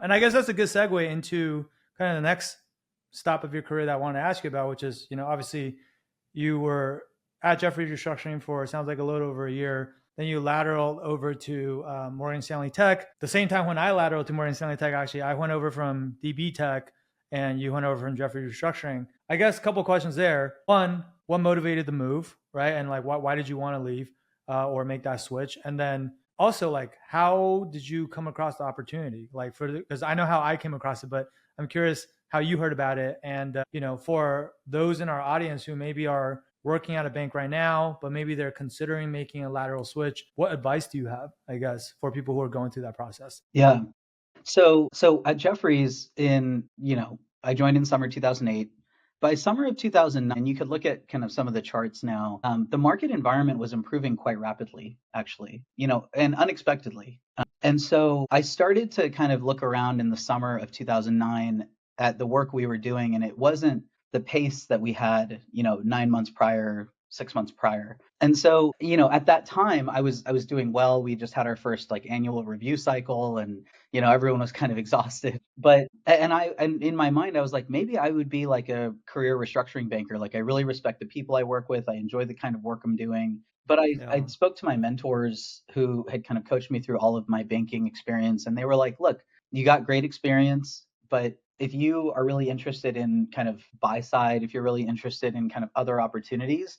And I guess that's a good segue into kind of the next stop of your career that I want to ask you about, which is, obviously you were at Jefferies Restructuring for, it sounds like, a little over a year. Then you lateraled over to Morgan Stanley Tech. The same time when I lateraled to Morgan Stanley Tech, actually, I went over from DB Tech and you went over from Jefferies Restructuring. I guess a couple of questions there. One, what motivated the move, right? And like, why did you want to leave or make that switch? And then also, like, how did you come across the opportunity? Like, because I know how I came across it, but I'm curious how you heard about it. And, for those in our audience who maybe are working at a bank right now, but maybe they're considering making a lateral switch, what advice do you have, I guess, for people who are going through that process? Yeah. So at Jefferies I joined in summer 2008. By summer of 2009, you could look at kind of some of the charts now. The market environment was improving quite rapidly, actually, and unexpectedly. And so I started to kind of look around in the summer of 2009 at the work we were doing, and it wasn't the pace that we had, 9 months prior, 6 months prior. And so, at that time, I was doing well. We just had our first like annual review cycle, and everyone was kind of exhausted. But and in my mind, I was like, maybe I would be like a career restructuring banker. Like, I really respect the people I work with. I enjoy the kind of work I'm doing. But I Yeah. spoke to my mentors who had kind of coached me through all of my banking experience, and they were like, look, you got great experience, but if you are really interested in kind of buy side, if you're really interested in kind of other opportunities,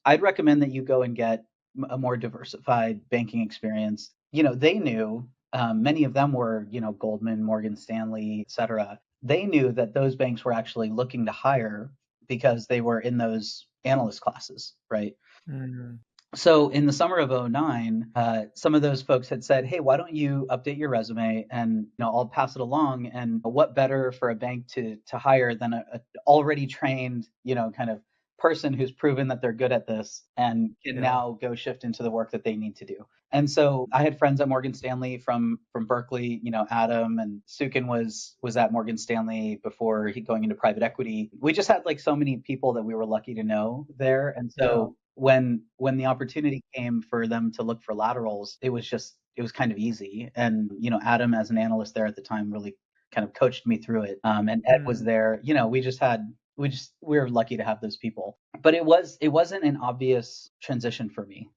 I'd recommend that you go and get a more diversified banking experience. They knew, many of them were, Goldman, Morgan Stanley, et cetera. They knew that those banks were actually looking to hire because they were in those analyst classes, right? Mm-hmm. So in the summer of '09, some of those folks had said, hey, why don't you update your resume and I'll pass it along. And what better for a bank to hire than a already trained, kind of person who's proven that they're good at this and can Yeah. now go shift into the work that they need to do. And so I had friends at Morgan Stanley from Berkeley, Adam and Sukin was at Morgan Stanley before he going into private equity. We just had like so many people that we were lucky to know there. And Yeah. so when the opportunity came for them to look for laterals, it was kind of easy. And Adam, as an analyst there at the time, really kind of coached me through it. And Ed was Mm. there. We were lucky to have those people. But it wasn't an obvious transition for me.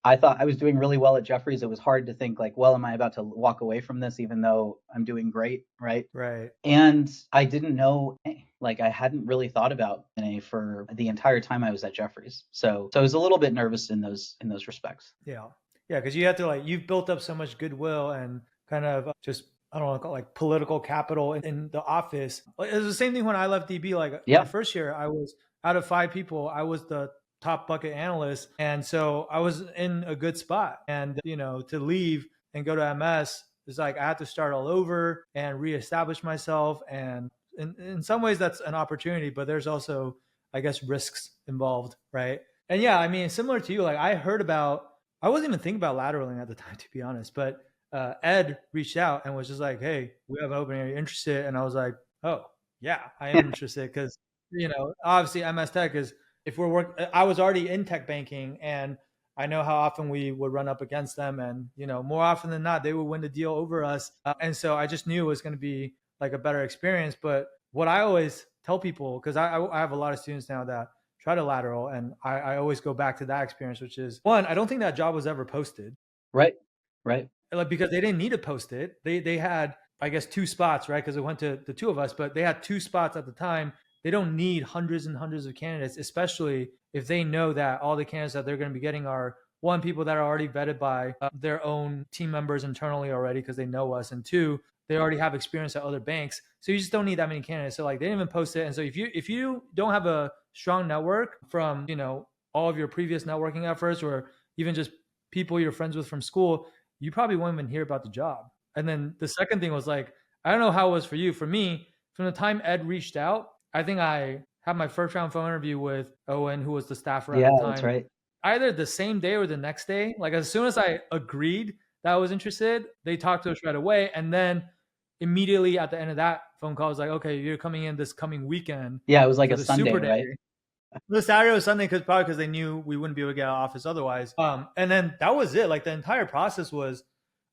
I thought I was doing really well at Jefferies. It was hard to think like, well, am I about to walk away from this even though I'm doing great, right? Right. And I didn't know, like I hadn't really thought about M&A for the entire time I was at Jefferies. So I was a little bit nervous in those respects. Yeah. Yeah. Because you have to, like, you've built up so much goodwill and kind of just, I don't want to call it like political capital in the office. Like, it was the same thing when I left DB. Like my Yeah. first year, I was out of 5 people, I was the top bucket analyst. And so I was in a good spot. And, to leave and go to MS is like I had to start all over and reestablish myself. And in some ways, that's an opportunity, but there's also, I guess, risks involved. Right. And yeah, I mean, similar to you, like I wasn't even thinking about lateraling at the time, to be honest. But Ed reached out and was just like, "Hey, we have an opening. Are you interested?" And I was like, "Oh, yeah, I am interested." Because obviously, MS Tech is, if we're work. I was already in tech banking, and I know how often we would run up against them, and more often than not, they would win the deal over us. And so I just knew it was going to be like a better experience. But what I always tell people, because I have a lot of students now that try to lateral, and I always go back to that experience, which is, one, I don't think that job was ever posted, Right. Right. like, because they didn't need to post it. They had, I guess, 2 spots, right? Because it went to the two of us, but they had 2 spots at the time. They don't need hundreds and hundreds of candidates, especially if they know that all the candidates that they're going to be getting are, one, people that are already vetted by their own team members internally already because they know us, and two, they already have experience at other banks. So you just don't need that many candidates. So like they didn't even post it. And so if you don't have a strong network from all of your previous networking efforts, or even just people you're friends with from school, you probably won't even hear about the job. And then the second thing was, like, I don't know how it was for you. For me, from the time Ed reached out, I think I had my first round phone interview with Owen, who was the staffer at Yeah, the that's time, right. either the same day or the next day. Like, as soon as I agreed that I was interested, they talked to us right away. And then immediately at the end of that phone call, I was like, okay, you're coming in this coming weekend Yeah, it was like for a the Sunday, super day. right? The Saturday or Sunday, because they knew we wouldn't be able to get out of office otherwise. And then that was it. Like, the entire process was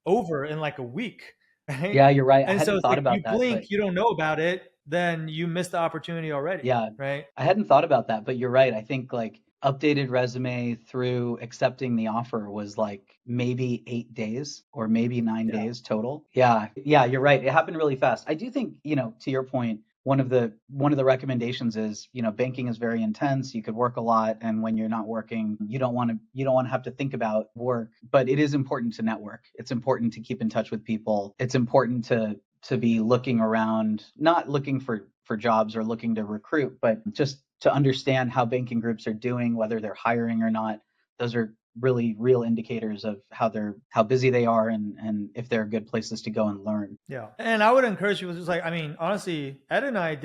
over in like a week. right? Yeah, you're right. I And so hadn't it's thought like about you that, blink, but you don't know about it, then you miss the opportunity already, yeah, right? I hadn't thought about that, but you're right. I think like updated resume through accepting the offer was like maybe 8 days or maybe nine Yeah. days total. Yeah, yeah, you're right. It happened really fast. I do think, to your point, one of the recommendations is, banking is very intense. You could work a lot, and when you're not working, you don't want to have to think about work. But it is important to network. It's important to keep in touch with people. It's important to be looking around, not looking for jobs or looking to recruit, but just to understand how banking groups are doing, whether they're hiring or not. Those are really real indicators of how busy they are, and if they're good places to go and learn. Yeah. And I would encourage people just like, I mean, honestly, Ed and I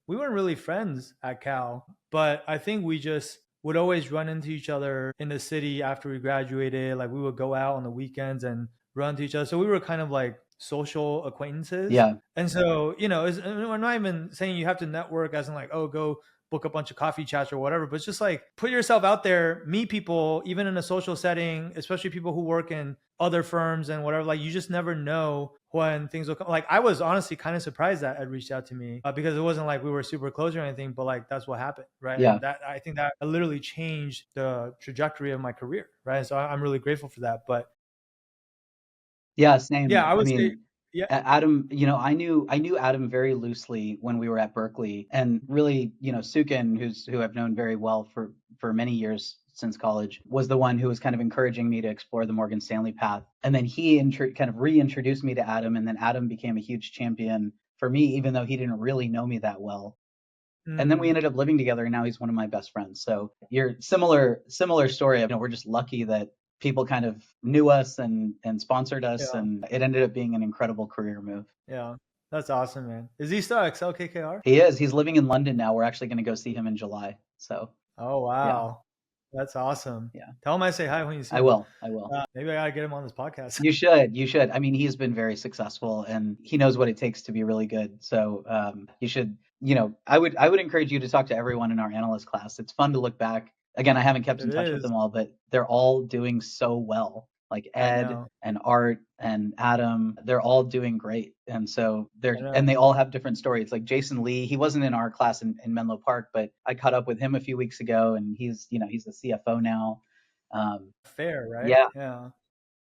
we weren't really friends at Cal, but I think we just would always run into each other in the city after we graduated. Like we would go out on the weekends and run into each other. So we were kind of like social acquaintances. Yeah, And so, we're not even saying you have to network as in like, oh, go book a bunch of coffee chats or whatever, but it's just like put yourself out there, meet people, even in a social setting, especially people who work in other firms and whatever. Like you just never know when things will come. Like I was honestly kind of surprised that Ed reached out to me because it wasn't like we were super close or anything, but like that's what happened, right? yeah, And that I think that literally changed the trajectory of my career, right? So I'm really grateful for that. But yeah. yeah, Same. I I would say, mean, yeah, Adam, I knew Adam very loosely when we were at Berkeley, and really, Sukin, who I've known very well for many years since college, was the one who was kind of encouraging me to explore the Morgan Stanley path. And then he kind of reintroduced me to Adam, and then Adam became a huge champion for me, even though he didn't really know me that well. And then we mm, ended up living together, and now he's one of my best friends. So you're similar story. We're just lucky that people kind of knew us and sponsored us, yeah, and it ended up being an incredible career move. yeah, that's awesome, man. Is he still at Excel KKR? He is. He's living in London now. We're actually going to go see him in July. So Oh yeah, wow, that's awesome. yeah. Tell him I say hi when you see I him. will. I will. Maybe I gotta get him on this podcast. You should. You should. I mean, he's been very successful, and he knows what it takes to be really good. So you should. I would encourage you to talk to everyone in our analyst class. It's fun to look back. Again, I haven't kept in It touch with is. them all, but they're all doing so well. Like I Ed know. and Art and Adam, they're all doing great. And so I and know. they all have different stories. Like Jason Lee, he wasn't in our class in Menlo Park, but I caught up with him a few weeks ago, and he's the CFO now. Fair, right? Yeah, Yeah.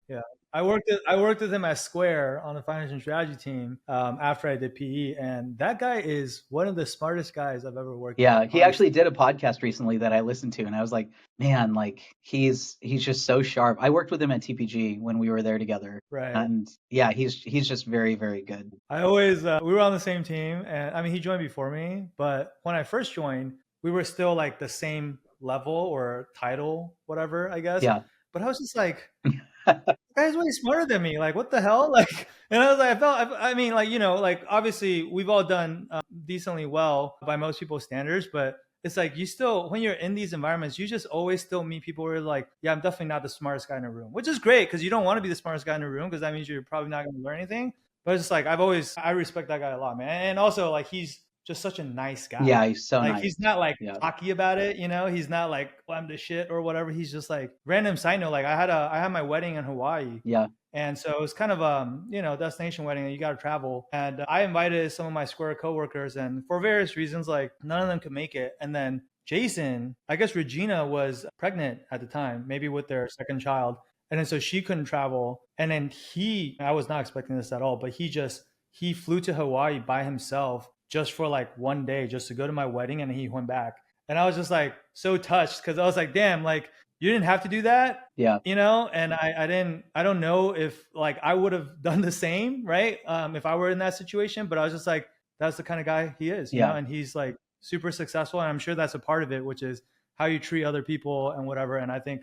Yeah. I worked with him at Square on the finance and strategy team after I did PE, and that guy is one of the smartest guys I've ever worked with, yeah, he actually honestly. did a podcast recently that I listened to, and I was like, man, like he's just so sharp. I worked with him at TPG when we were there together, Right. and yeah, he's just very, very good. I always we were on the same team, and I mean he joined before me, but when I first joined, we were still like the same level or title, whatever, I guess. Yeah, But I was just like, guy's way smarter than me. Like, what the hell? Like, and I was like, I mean, like, like obviously we've all done decently well by most people's standards, but it's like you still, when you're in these environments, you just always still meet people who are like, yeah, I'm definitely not the smartest guy in the room, which is great because you don't want to be the smartest guy in the room because that means you're probably not going to learn anything. But it's just like, I respect that guy a lot, man. And also, like, he's just such a nice guy. yeah, he's so Like nice. he's not like Yeah, cocky about it, He's not like well, I'm the shit or whatever. He's just like random side note. Like I had my wedding in Hawaii, yeah, and so it was kind of destination wedding that you got to travel. And I invited some of my Square coworkers, and for various reasons, like none of them could make it. And then Jason, I guess Regina was pregnant at the time, maybe with their second child, and then so she couldn't travel. And then I was not expecting this at all, but he flew to Hawaii by himself just for like one day just to go to my wedding, and he went back. And I was just like so touched because I was like, damn, like you didn't have to do that, yeah, and I don't know if like I would have done the same, right? If I were in that situation, but I was just like, that's the kind of guy he is, yeah. and he's like super successful. And I'm sure that's a part of it, which is how you treat other people and whatever. And I think,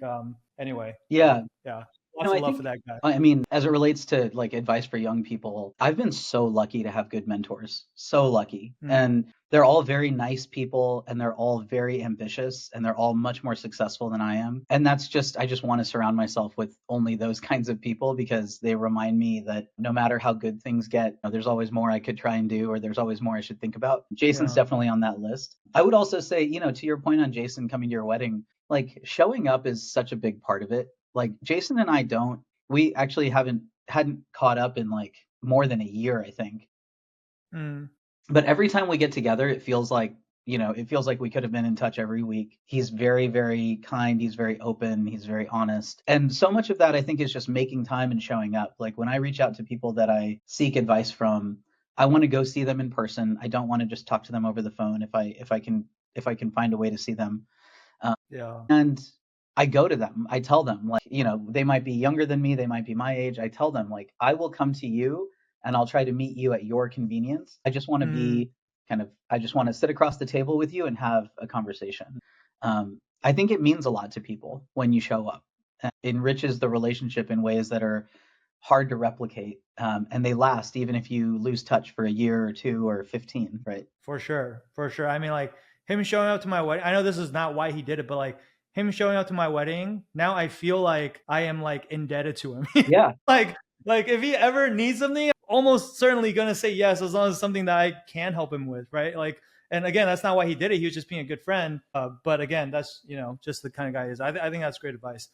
anyway, Yeah. yeah, lots of I love for think, that guy. I mean, as it relates to like advice for young people, I've been so lucky to have good mentors. So lucky. Mm, And they're all very nice people, and they're all very ambitious, and they're all much more successful than I am. And I just want to surround myself with only those kinds of people because they remind me that no matter how good things get, there's always more I could try and do, or there's always more I should think about. Jason's yeah, definitely on that list. I would also say, to your point on Jason coming to your wedding, like showing up is such a big part of it. Like Jason and I we actually hadn't caught up in like more than a year, I think. Mm, But every time we get together, it feels like, it feels like we could have been in touch every week. He's very, very kind. He's very open. He's very honest. And so much of that, I think, is just making time and showing up. Like when I reach out to people that I seek advice from, I want to go see them in person. I don't want to just talk to them over the phone if I can find a way to see them. yeah. And I go to them. I tell them, like, they might be younger than me, they might be my age. I tell them, like, I will come to you and I'll try to meet you at your convenience. I just want to Mm, be I just want to sit across the table with you and have a conversation. I think it means a lot to people when you show up. It enriches the relationship in ways that are hard to replicate. And they last even if you lose touch for a year or two or 15, right? for sure. For sure. I mean, like him showing up to my wedding. I know this is not why he did it, but like him showing up to my wedding, now I feel like I am like indebted to him. Yeah. like like if he ever needs something, almost certainly gonna say yes as long as it's something that I can help him with, right? Like, and again, that's not why he did it. He was just being a good friend. But again, that's just the kind of guy he is. I think that's great advice.